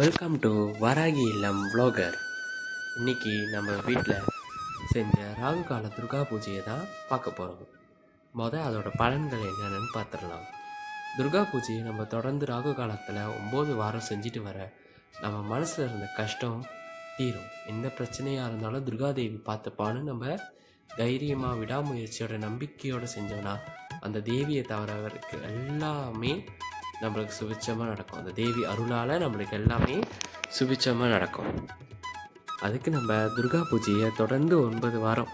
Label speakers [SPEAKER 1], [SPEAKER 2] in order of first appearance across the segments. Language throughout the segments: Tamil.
[SPEAKER 1] வெல்கம் டு வராகி இல்லம் vlogger. இன்றைக்கி நம்ம வீட்டில் செஞ்ச ராகு கால துர்கா பூஜையை தான் பார்க்க போகிறோம். அதோட பலன்கள் என்னென்னு பார்த்துடலாம். துர்கா பூஜையை நம்ம தொடர்ந்து ராகு காலத்தில் 9 வாரம் செஞ்சுட்டு வர நம்ம மனசில் இருந்த கஷ்டம் தீரும். எந்த பிரச்சனையாக இருந்தாலும் துர்காதேவி பார்த்துப்பான்னு நம்ம தைரியமாக விடாமுயற்சியோட நம்பிக்கையோடு செஞ்சோன்னா அந்த தேவியை தவிரவருக்கு எல்லாமே நம்மளுக்கு சுபிட்சமாக நடக்கும். அந்த தேவி அருளால் நம்மளுக்கு எல்லாமே சுபிட்சமாக நடக்கும். அதுக்கு நம்ம துர்கா பூஜையை தொடர்ந்து 9 வாரம்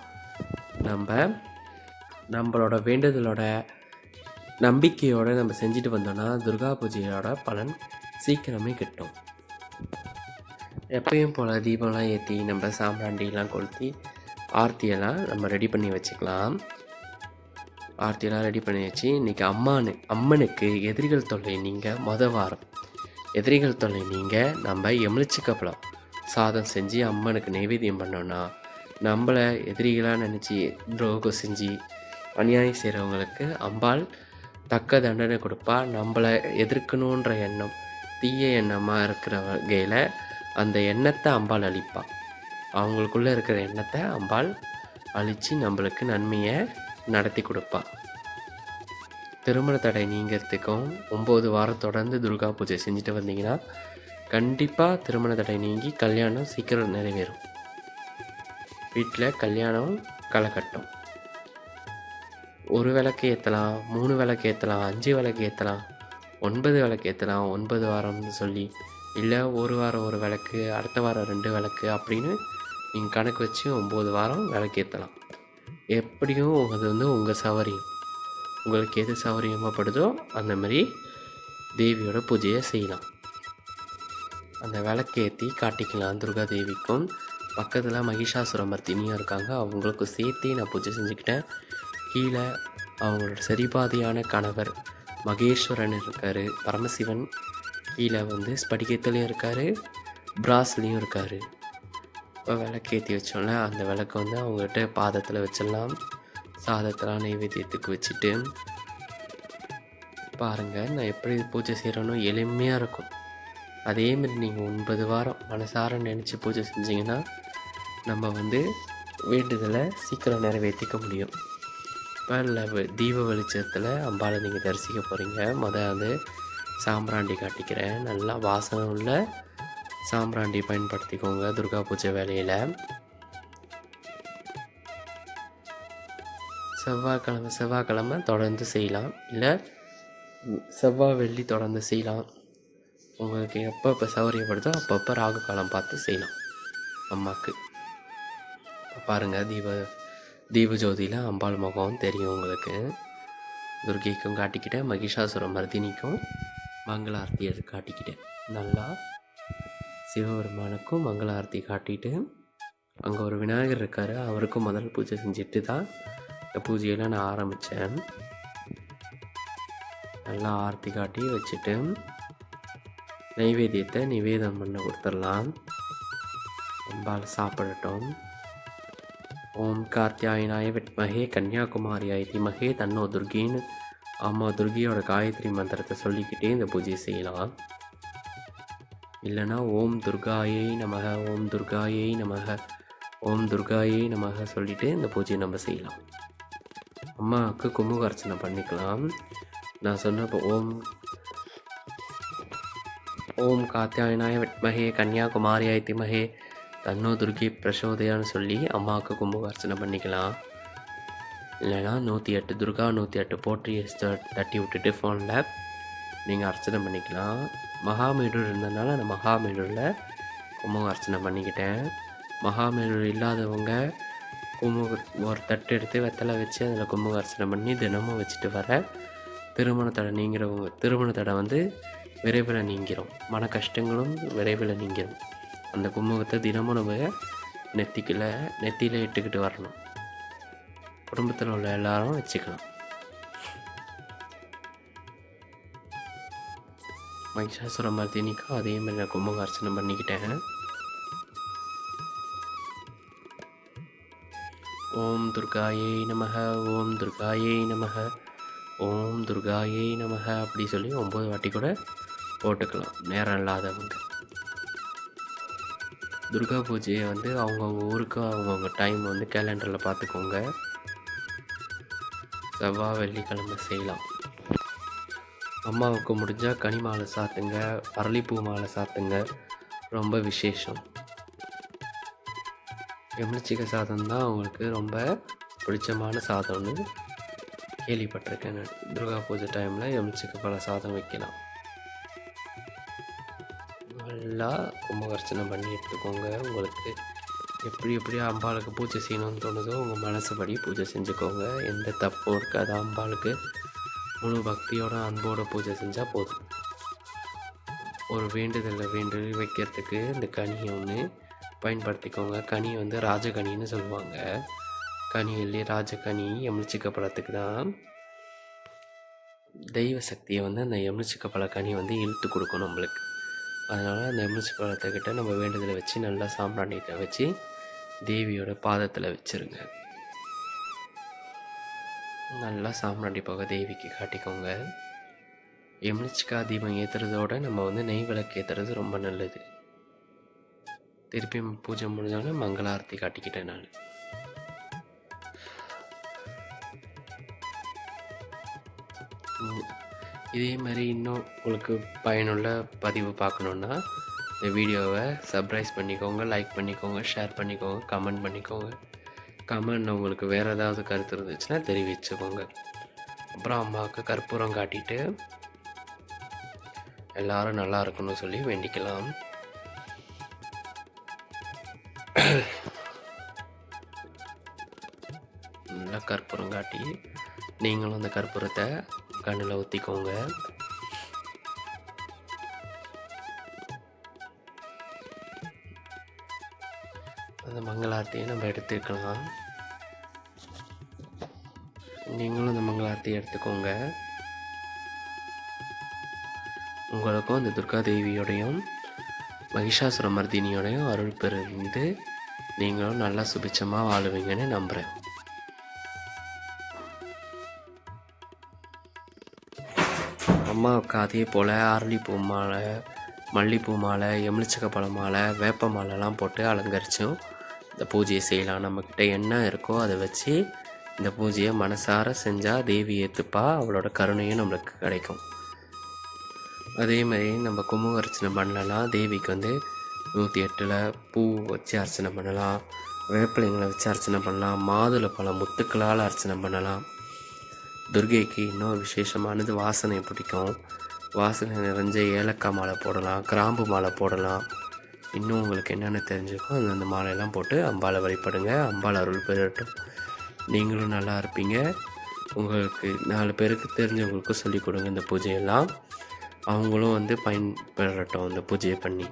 [SPEAKER 1] நம்மளோட வேண்டுதலோட நம்பிக்கையோடு நம்ம செஞ்சுட்டு வந்தோன்னா துர்கா பூஜையோட பலன் சீக்கிரமே கிட்டும். எப்பயும் போல் தீபம்லாம் ஏற்றி நம்ம சாம்பிராண்டிலாம் கொளுத்தி ஆர்த்தியெல்லாம் நம்ம ரெடி பண்ணி வச்சுக்கலாம். ஆர்த்தியெல்லாம் ரெடி பண்ணி வச்சு இன்றைக்கி அம்மனுக்கு எதிரிகள் தொல்லை நீங்கள் வாரம் எதிரிகள் தொல்லை நீங்கள் நம்ம எமிழ்ச்சிக்கப்பலாம் சாதம் செஞ்சு அம்மனுக்கு நைவேத்தியம் பண்ணோன்னா நம்மளை எதிரிகளாக நினச்சி துரோகம் செஞ்சு அநியாயம் செய்கிறவங்களுக்கு அம்பாள் தக்க தண்டனை கொடுப்பா. நம்மளை எதிர்க்கணுன்ற எண்ணம் தீய எண்ணமாக இருக்கிற வகையில் அந்த எண்ணத்தை அம்பாள் அழிப்பாள். அவங்களுக்குள்ளே இருக்கிற எண்ணத்தை அம்பாள் அழித்து நம்மளுக்கு நன்மையை நடத்தி கொடுப்பா. திருமண தடை நீங்கிறதுக்கும் 9 வாரம் தொடர்ந்து துர்கா பூஜை செஞ்சுட்டு வந்தீங்கன்னா கண்டிப்பாக திருமண தடை நீங்கி கல்யாணம் சீக்கிரம் நிறைவேறும். வீட்டில் கல்யாணம் களை கட்டும். 1 விளக்கு ஏற்றலாம், 3 விளக்கு ஏற்றலாம், 5 விளக்கு ஏற்றலாம், 9 விளக்கு ஏற்றலாம். 9 வாரம்னு சொல்லி இல்லை 1 வாரம் 1 விளக்கு, அடுத்த வாரம் 2 விளக்கு அப்படின்னு நீங்கள் கணக்கு வச்சு 9 வாரம் விளக்கு ஏற்றலாம். எப்படியும் அது உங்கள் சௌகரியம். உங்களுக்கு எது சௌகரியமாகப்படுதோ அந்த மாதிரி தேவியோட பூஜையை செய்யலாம். அந்த விளக்கேற்றி காட்டிக்கலாம். துர்கா தேவிக்கும் பக்கத்தில் மகிஷாசுரமர்த்தினியும் இருக்காங்க, அவங்களுக்கும் சேர்த்தே நான் பூஜை செஞ்சுக்கிட்டேன். கீழே அவங்களோட சரிபாதியான கணவர் மகேஸ்வரன் இருக்கார், பரமசிவன் கீழே ஸ்படிகத்துலேயும் இருக்கார், பிராஸ்லேயும் இருக்கார். இப்போ விளக்கேற்றி வச்சோம்ல அந்த விளக்கை அவங்ககிட்ட பாதத்தில் வச்சிடலாம். சாதத்தெல்லாம் நைவேத்தியத்துக்கு வச்சுட்டு பாருங்கள் நான் எப்படி பூஜை செய்கிறேனோ எளிமையாக இருக்கும். அதேமாரி நீங்கள் 9 வாரம் மனசார நினச்சி பூஜை செஞ்சிங்கன்னா நம்ம வேண்டுதலை சீக்கிரம் நிறைவேற்றிக்க முடியும். இப்போ தீப வெளிச்சத்தில் அம்பாளை நீங்கள் தரிசிக்க போகிறீங்க. சாம்பிராண்டி காட்டிக்கிறேன். நல்லா வாசனை உள்ள சாம்பிராண்டி பயன்படுத்திக்கோங்க துர்கா பூஜை வேலையில். செவ்வாய்க்கிழமை தொடர்ந்து செய்யலாம், இல்லை செவ்வாய் வெள்ளி தொடர்ந்து செய்யலாம். உங்களுக்கு எப்போ சௌகரியப்படுதோ அப்பப்போ ராகு காலம் பார்த்து செய்யலாம். அம்மாவுக்கு பாருங்கள் தீப ஜோதியில் அம்பாள் முகம் தெரியும் உங்களுக்கு. துர்கைக்கும் காட்டிக்கிட்டேன், மகிஷாசுர மர்தினிக்கும் மங்களாரத்தி எடுத்து காட்டிக்கிட்டேன். நல்லா சிவபெருமானுக்கும் மங்களாரத்தி காட்டிட்டு அங்கே ஒரு விநாயகர் இருக்கார், அவருக்கும் முதல் பூஜை செஞ்சுட்டு தான் இந்த பூஜையெல்லாம் நான் ஆரம்பித்தேன். நல்லா ஆரத்தி காட்டி வச்சுட்டு நைவேத்தியத்தை நிவேதம் பண்ண கொடுத்துடலாம். அம்பாள் சாப்பிடட்டும். ஓம் கார்த்தியாயனாய விட்மகே கன்னியாகுமாரியாய தீமகே தன்னோ துர்கின்னு துர்கியோட காயத்ரி மந்திரத்தை சொல்லிக்கிட்டே இந்த பூஜையை செய்யலாம். இல்லைனா ஓம் துர்காயை நமக, ஓம் துர்காயை நமக, ஓம் துர்காயை நமக சொல்லிவிட்டு இந்த பூஜையை நம்ம செய்யலாம். அம்மாவுக்கு குமுக அர்ச்சனை பண்ணிக்கலாம். நான் சொன்னப்போ ஓம் காத்தியாயனாய விட்மகே கன்னியாகுமாரியாய தீமகே தன்னோ துர்கி பிரசோதயான்னு சொல்லி அம்மாவுக்கு குமுக அர்ச்சனை பண்ணிக்கலாம். இல்லைனா 108 துர்கா 108 போற்றி தட்டி விட்டுட்டு ஃபோனில் நீங்கள் அர்ச்சனை பண்ணிக்கலாம். மகாமேடூர் இருந்ததுனால நான் மகாமேடூரில் குமுக அர்ச்சனை பண்ணிக்கிட்டேன். மகாமேடூர் இல்லாதவங்க ஒரு தட்டு எடுத்து வெத்தலை வச்சு அதில் குமுக அர்ச்சனை பண்ணி தினமும் வச்சுட்டு வர திருமண தடை நீங்கிறவங்க திருமண தடை விரைவில் நீங்கிரும், மன கஷ்டங்களும் விரைவில் நீங்கிரும். அந்த குமுகத்தை தினமும் நம்ம நெத்தியில் இட்டுக்கிட்டு வரணும். குடும்பத்தில் உள்ள எல்லாரும் வச்சுக்கலாம். மகிஷாசுர மர்தினிக்கும் அதே மாதிரி நான் குமுக அர்ச்சனை பண்ணிக்கிட்டேன். ஓம் துர்காயை நமக, ஓம் துர்காயை நமக, ஓம் துர்காயை நமக அப்படி சொல்லி 9 வாட்டி கூட போட்டுக்கலாம் நேரம் இல்லாதவங்க. துர்கா பூஜையை வந்து அவங்கவுங்க ஊருக்கு அவங்கவுங்க டைம் வந்து கேலண்டரில் பார்த்துக்கோங்க. செவ்வாய் வெள்ளிக்கிழமை செய்யலாம். அம்மாவுக்கு முடிஞ்சால் கனி மாலை சாத்துங்க, அரளிப்பூ மாலை சாத்துங்க, ரொம்ப விசேஷம். எலுமிச்சை சாதம் தான் அவங்களுக்கு ரொம்ப பிடிச்சமான சாதம்னு கேள்விப்பட்டிருக்கேன் நான். துர்கா பூஜை டைமில் எலுமிச்சை பழ சாதம் வைக்கலாம். நல்லா கும்பகர்ச்சனை பண்ணி எடுத்துக்கோங்க. உங்களுக்கு எப்படி அம்பாளுக்கு பூஜை செய்யணும்னு தோணுதோ உங்கள் மனசுபடி பூஜை செஞ்சுக்கோங்க. எந்த தப்பும் இருக்காது. அம்பாளுக்கு முழு பக்தியோட அன்போட பூஜை செஞ்சால் போதும். ஒரு வேண்டுதல் வைக்கிறதுக்கு இந்த கனியை ஒன்று பயன்படுத்திக்கோங்க. கனி வந்து ராஜகனின்னு சொல்லுவாங்க. கனி இல்லையே ராஜகனி எலுமிச்சை பழத்துக்கு தான். தெய்வ சக்தியை வந்து அந்த எலுமிச்சை பழ கனி வந்து இழுத்து கொடுக்கும் நம்மளுக்கு. அதனால் அந்த எலுமிச்சை பழத்துக்கிட்ட நம்ம வேண்டுதலை வச்சு நல்லா சாம்பிராணிகிட்ட வச்சு தேவியோட பாதத்தில் வச்சுருங்க. நல்லா சாம்பிராணி போக தேவிக்கு காட்டிக்கோங்க. எலுமிச்சைக்காய் தீபம் ஏற்றுறதோட நம்ம வந்து நெய் விளக்கு ஏற்றுறது ரொம்ப நல்லது. திருப்பி பூஜை முடிஞ்சோடனே மங்கள ஆரத்தி காட்டிக்கிட்டேன் நான். இதே மாதிரி இன்னும் உங்களுக்கு பயனுள்ள பதிவு பார்க்கணுன்னா இந்த வீடியோவை சப்ஸ்கிரைப் பண்ணிக்கோங்க, லைக் பண்ணிக்கோங்க, ஷேர் பண்ணிக்கோங்க, கமெண்ட் பண்ணிக்கோங்க. கமெண்ட் உங்களுக்கு வேறு ஏதாவது கருத்து இருந்துச்சுன்னா தெரிவிச்சுக்கோங்க. அப்புறம் அம்மாவுக்கு கற்பூரம் காட்டிட்டு எல்லாரும் நல்லா இருக்கணும்னு சொல்லி வேண்டிக்கலாம். நல்லா கற்பூரம் காட்டி நீங்களும் அந்த கற்பூரத்தை கண்ணில் ஊற்றிக்கோங்க. அந்த மங்களாரத்தியை நம்ம எடுத்துக்கலாம். நீங்களும் அந்த மங்களாரத்தியை எடுத்துக்கோங்க. உங்களுக்கும் அந்த துர்கா தேவியோடையும் மகிஷாசுர மர்தினியோடையும் அருள் பெருந்து நீங்களும் நல்லா சுபிட்சமாக வாழுவீங்கன்னு நம்புகிறேன். அம்மாவுக்கு அதே போல் அரளிப்பூ மாலை, மல்லிகைப்பூ மாலை, எலுமிச்சை பழ மாலை, வேப்ப மாலைலாம் போட்டு அலங்கரித்தும் இந்த பூஜையை செய்யலாம். நம்மக்கிட்ட என்ன இருக்கோ அதை வச்சு இந்த பூஜையை மனசார செஞ்சால் தேவி ஏற்றுப்பா. அவளோட கருணையும் நம்மளுக்கு கிடைக்கும். அதே மாதிரி நம்ம குங்கும அர்ச்சனை பண்ணலாம். தேவிக்கு வந்து 108 பூ வச்சு அர்ச்சனை பண்ணலாம், வேப்பிலைங்களை வச்சு அர்ச்சனை பண்ணலாம், மாதுளை பழம் முத்துக்களால் அர்ச்சனை பண்ணலாம். துர்கைக்கு இன்னும் விசேஷமானது வாசனை பிடிக்கும். வாசனை நிறைஞ்ச ஏலக்காய் மாலை போடலாம், கிராம்பு மாலை போடலாம். இன்னும் உங்களுக்கு என்னென்ன தெரிஞ்சுக்கோ அந்த மாலையெல்லாம் போட்டு அம்பாளை வழிபடுங்க. அம்பாள் அருள் பெறட்டும். நீங்களும் நல்லா இருப்பீங்க. உங்களுக்கு 4 பேருக்கு தெரிஞ்சவங்களுக்கும் சொல்லிக் கொடுங்க இந்த பூஜையெல்லாம். அவங்களும் வந்து பயன்பெறட்டும் இந்த பூஜையை பண்ணி.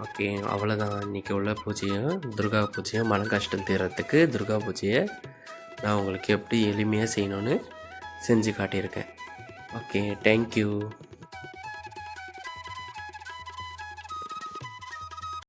[SPEAKER 1] ஓகே, அவ்வளோதான் இன்றைக்கி உள்ள பூஜையும். துர்கா பூஜையும் மன கஷ்டம் தீர்றதுக்கு துர்கா பூஜையை நான் உங்களுக்கு எப்படி எளிமையாக செய்யணும்னு செஞ்சு காட்டியிருக்கேன். Okay, thank you.